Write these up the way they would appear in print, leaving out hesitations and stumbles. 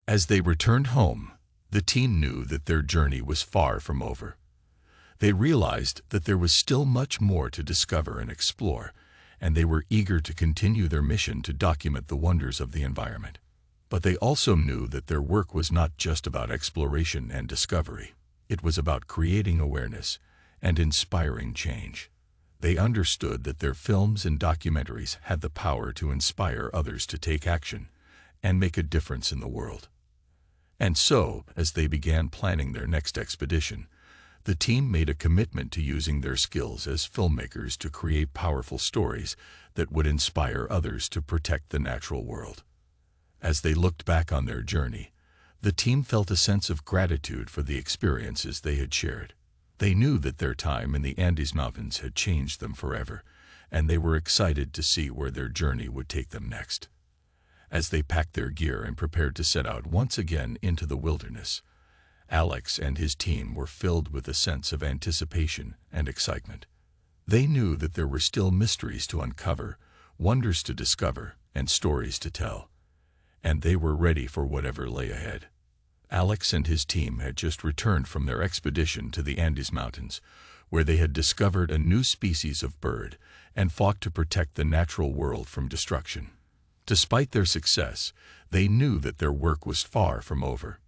As they returned home, the team knew that their journey was far from over. They realized that there was still much more to discover and explore, and they were eager to continue their mission to document the wonders of the environment. But they also knew that their work was not just about exploration and discovery. It was about creating awareness and inspiring change. They understood that their films and documentaries had the power to inspire others to take action and make a difference in the world. And so, as they began planning their next expedition, the team made a commitment to using their skills as filmmakers to create powerful stories that would inspire others to protect the natural world. As they looked back on their journey, the team felt a sense of gratitude for the experiences they had shared. They knew that their time in the Andes Mountains had changed them forever, and they were excited to see where their journey would take them next. As they packed their gear and prepared to set out once again into the wilderness, Alex and his team were filled with a sense of anticipation and excitement. They knew that there were still mysteries to uncover, wonders to discover, and stories to tell, and they were ready for whatever lay ahead. Alex and his team had just returned from their expedition to the Andes Mountains, where they had discovered a new species of bird and fought to protect the natural world from destruction. Despite their success, they knew that their work was far from over.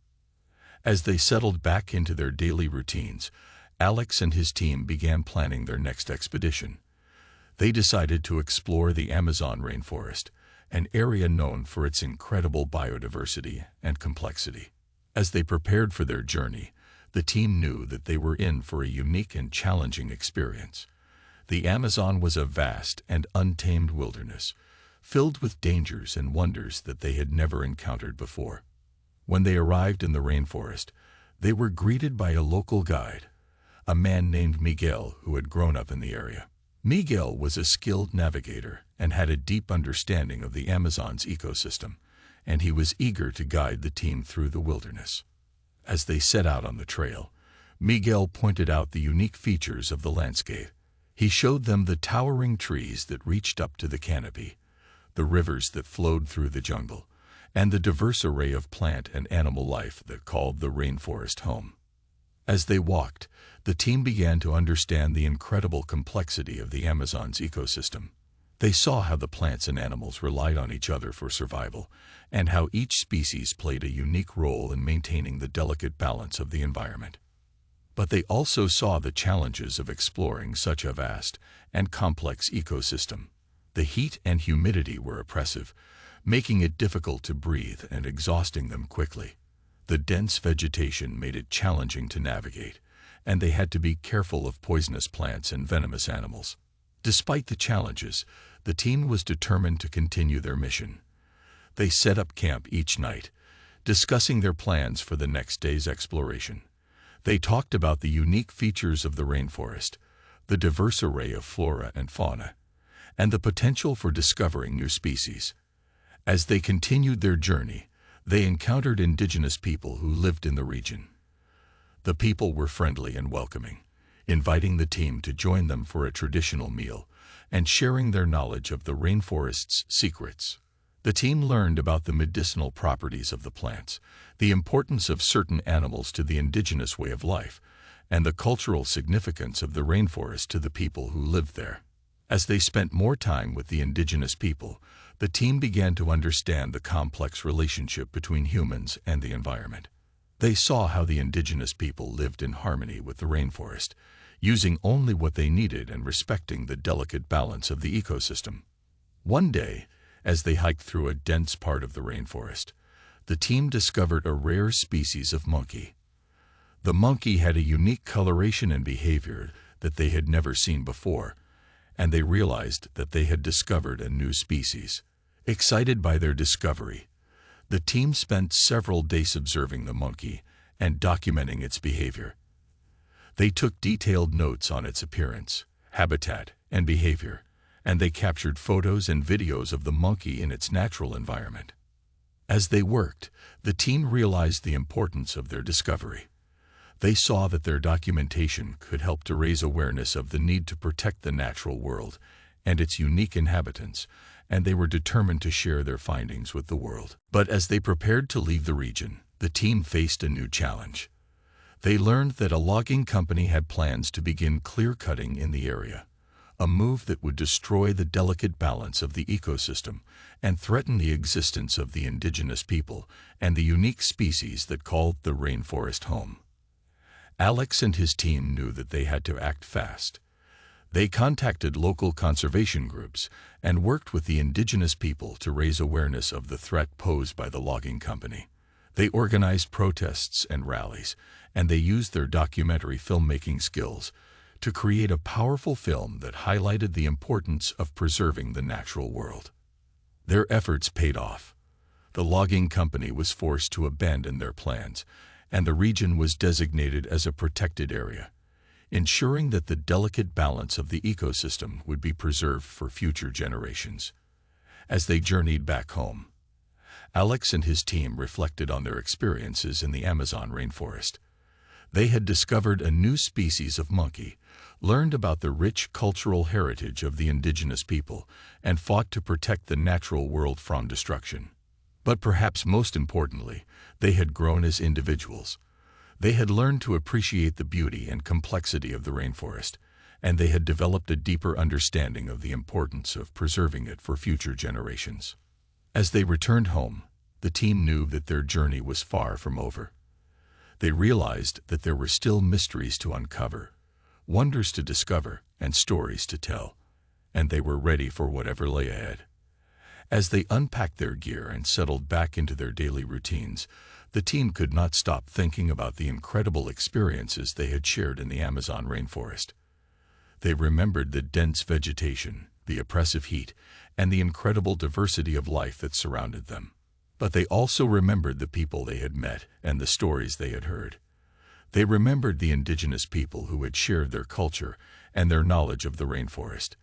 As they settled back into their daily routines, Alex and his team began planning their next expedition. They decided to explore the Amazon rainforest, an area known for its incredible biodiversity and complexity. As they prepared for their journey, the team knew that they were in for a unique and challenging experience. The Amazon was a vast and untamed wilderness, filled with dangers and wonders that they had never encountered before. When they arrived in the rainforest, they were greeted by a local guide, a man named Miguel who had grown up in the area. Miguel was a skilled navigator and had a deep understanding of the Amazon's ecosystem, and he was eager to guide the team through the wilderness. As they set out on the trail, Miguel pointed out the unique features of the landscape. He showed them the towering trees that reached up to the canopy, the rivers that flowed through the jungle, and the diverse array of plant and animal life that called the rainforest home. As they walked, the team began to understand the incredible complexity of the Amazon's ecosystem. They saw how the plants and animals relied on each other for survival, and how each species played a unique role in maintaining the delicate balance of the environment. But they also saw the challenges of exploring such a vast and complex ecosystem. The heat and humidity were oppressive, making it difficult to breathe and exhausting them quickly. The dense vegetation made it challenging to navigate, and they had to be careful of poisonous plants and venomous animals. Despite the challenges, the team was determined to continue their mission. They set up camp each night, discussing their plans for the next day's exploration. They talked about the unique features of the rainforest, the diverse array of flora and fauna, and the potential for discovering new species. As they continued their journey, they encountered indigenous people who lived in the region. The people were friendly and welcoming, inviting the team to join them for a traditional meal and sharing their knowledge of the rainforest's secrets. The team learned about the medicinal properties of the plants, the importance of certain animals to the indigenous way of life, and the cultural significance of the rainforest to the people who lived there. As they spent more time with the indigenous people, the team began to understand the complex relationship between humans and the environment. They saw how the indigenous people lived in harmony with the rainforest, using only what they needed and respecting the delicate balance of the ecosystem. One day, as they hiked through a dense part of the rainforest, the team discovered a rare species of monkey. The monkey had a unique coloration and behavior that they had never seen before, and they realized that they had discovered a new species. Excited by their discovery, the team spent several days observing the monkey and documenting its behavior. They took detailed notes on its appearance, habitat, and behavior, and they captured photos and videos of the monkey in its natural environment. As they worked, the team realized the importance of their discovery. They saw that their documentation could help to raise awareness of the need to protect the natural world and its unique inhabitants, and they were determined to share their findings with the world. But as they prepared to leave the region, the team faced a new challenge. They learned that a logging company had plans to begin clear-cutting in the area, a move that would destroy the delicate balance of the ecosystem and threaten the existence of the indigenous people and the unique species that called the rainforest home. Alex and his team knew that they had to act fast. They contacted local conservation groups and worked with the indigenous people to raise awareness of the threat posed by the logging company. They organized protests and rallies, and they used their documentary filmmaking skills to create a powerful film that highlighted the importance of preserving the natural world. Their efforts paid off. The logging company was forced to abandon their plans, and the region was designated as a protected area, ensuring that the delicate balance of the ecosystem would be preserved for future generations. As they journeyed back home, Alex and his team reflected on their experiences in the Amazon rainforest. They had discovered a new species of monkey, learned about the rich cultural heritage of the indigenous people, and fought to protect the natural world from destruction. But perhaps most importantly, they had grown as individuals. They had learned to appreciate the beauty and complexity of the rainforest, and they had developed a deeper understanding of the importance of preserving it for future generations. As they returned home, the team knew that their journey was far from over. They realized that there were still mysteries to uncover, wonders to discover, and stories to tell, and they were ready for whatever lay ahead. As they unpacked their gear and settled back into their daily routines, the team could not stop thinking about the incredible experiences they had shared in the Amazon rainforest. They remembered the dense vegetation, the oppressive heat, and the incredible diversity of life that surrounded them. But they also remembered the people they had met and the stories they had heard. They remembered the indigenous people who had shared their culture and their knowledge of the rainforest,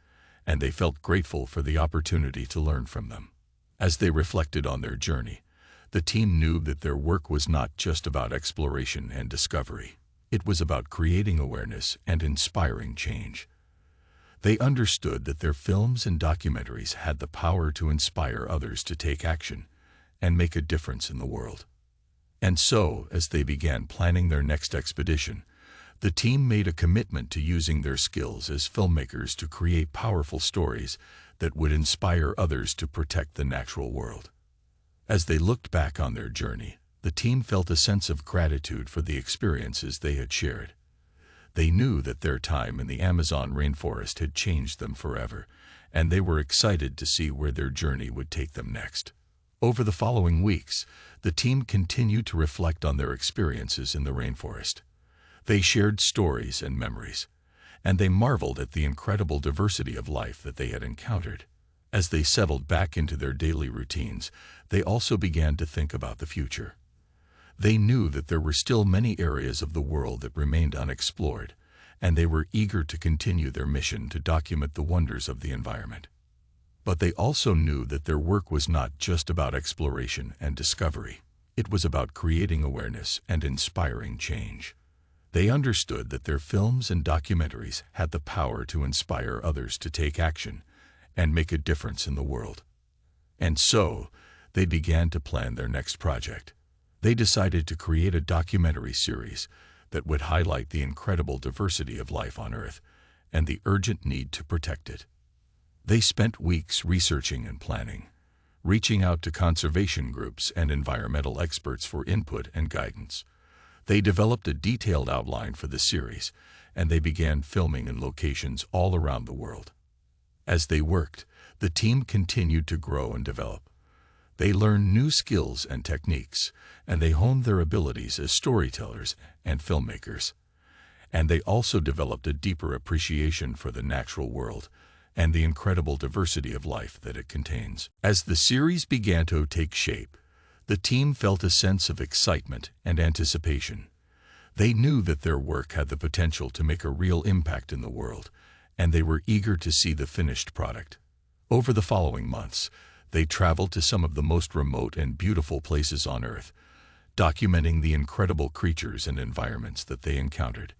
and they felt grateful for the opportunity to learn from them. As they reflected on their journey, the team knew that their work was not just about exploration and discovery. It was about creating awareness and inspiring change. They understood that their films and documentaries had the power to inspire others to take action and make a difference in the world. And so, as they began planning their next expedition, the team made a commitment to using their skills as filmmakers to create powerful stories that would inspire others to protect the natural world. As they looked back on their journey, the team felt a sense of gratitude for the experiences they had shared. They knew that their time in the Amazon rainforest had changed them forever, and they were excited to see where their journey would take them next. Over the following weeks, the team continued to reflect on their experiences in the rainforest. They shared stories and memories, and they marveled at the incredible diversity of life that they had encountered. As they settled back into their daily routines, they also began to think about the future. They knew that there were still many areas of the world that remained unexplored, and they were eager to continue their mission to document the wonders of the environment. But they also knew that their work was not just about exploration and discovery. It was about creating awareness and inspiring change. They understood that their films and documentaries had the power to inspire others to take action and make a difference in the world. And so, they began to plan their next project. They decided to create a documentary series that would highlight the incredible diversity of life on Earth and the urgent need to protect it. They spent weeks researching and planning, reaching out to conservation groups and environmental experts for input and guidance. They developed a detailed outline for the series, and they began filming in locations all around the world. As they worked, the team continued to grow and develop. They learned new skills and techniques, and they honed their abilities as storytellers and filmmakers. And they also developed a deeper appreciation for the natural world and the incredible diversity of life that it contains. As the series began to take shape, the team felt a sense of excitement and anticipation. They knew that their work had the potential to make a real impact in the world, and they were eager to see the finished product. Over the following months, they traveled to some of the most remote and beautiful places on Earth, documenting the incredible creatures and environments that they encountered.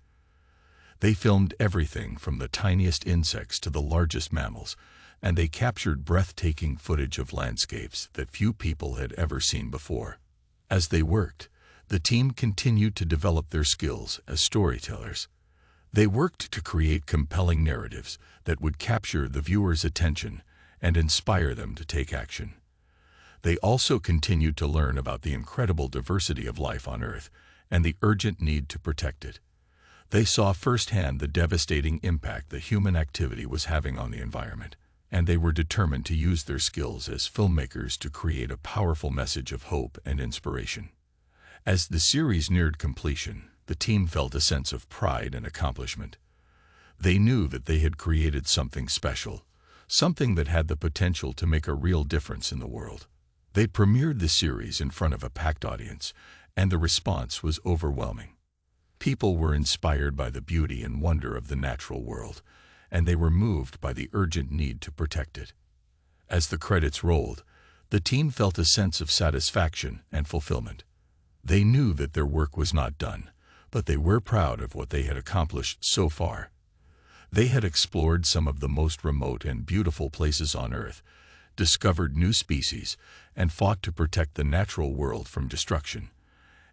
They filmed everything from the tiniest insects to the largest mammals, and they captured breathtaking footage of landscapes that few people had ever seen before. As they worked, the team continued to develop their skills as storytellers. They worked to create compelling narratives that would capture the viewer's attention and inspire them to take action. They also continued to learn about the incredible diversity of life on Earth and the urgent need to protect it. They saw firsthand the devastating impact that human activity was having on the environment, and they were determined to use their skills as filmmakers to create a powerful message of hope and inspiration. As the series neared completion, the team felt a sense of pride and accomplishment. They knew that they had created something special, something that had the potential to make a real difference in the world. They premiered the series in front of a packed audience, and the response was overwhelming. People were inspired by the beauty and wonder of the natural world, and they were moved by the urgent need to protect it. As the credits rolled, the team felt a sense of satisfaction and fulfillment. They knew that their work was not done, but they were proud of what they had accomplished so far. They had explored some of the most remote and beautiful places on Earth, discovered new species, and fought to protect the natural world from destruction.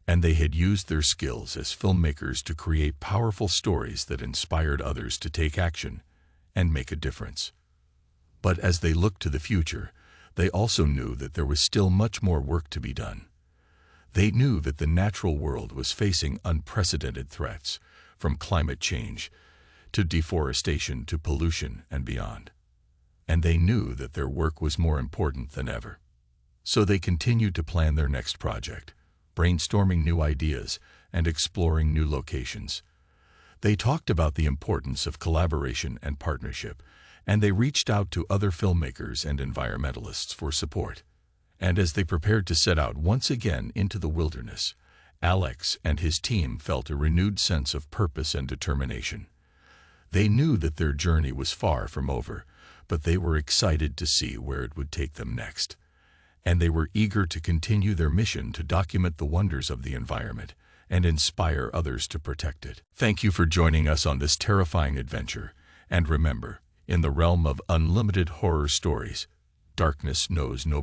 And they had used their skills as filmmakers to create powerful stories that inspired others to take action and make a difference. But as they looked to the future, they also knew that there was still much more work to be done. They knew that the natural world was facing unprecedented threats, from climate change to deforestation to pollution and beyond. And they knew that their work was more important than ever. So they continued to plan their next project, brainstorming new ideas and exploring new locations. They talked about the importance of collaboration and partnership, and they reached out to other filmmakers and environmentalists for support. And as they prepared to set out once again into the wilderness, Alex and his team felt a renewed sense of purpose and determination. They knew that their journey was far from over, but they were excited to see where it would take them next. And they were eager to continue their mission to document the wonders of the environment and inspire others to protect it. Thank you for joining us on this terrifying adventure, and remember, in the realm of unlimited horror stories, darkness knows no bounds.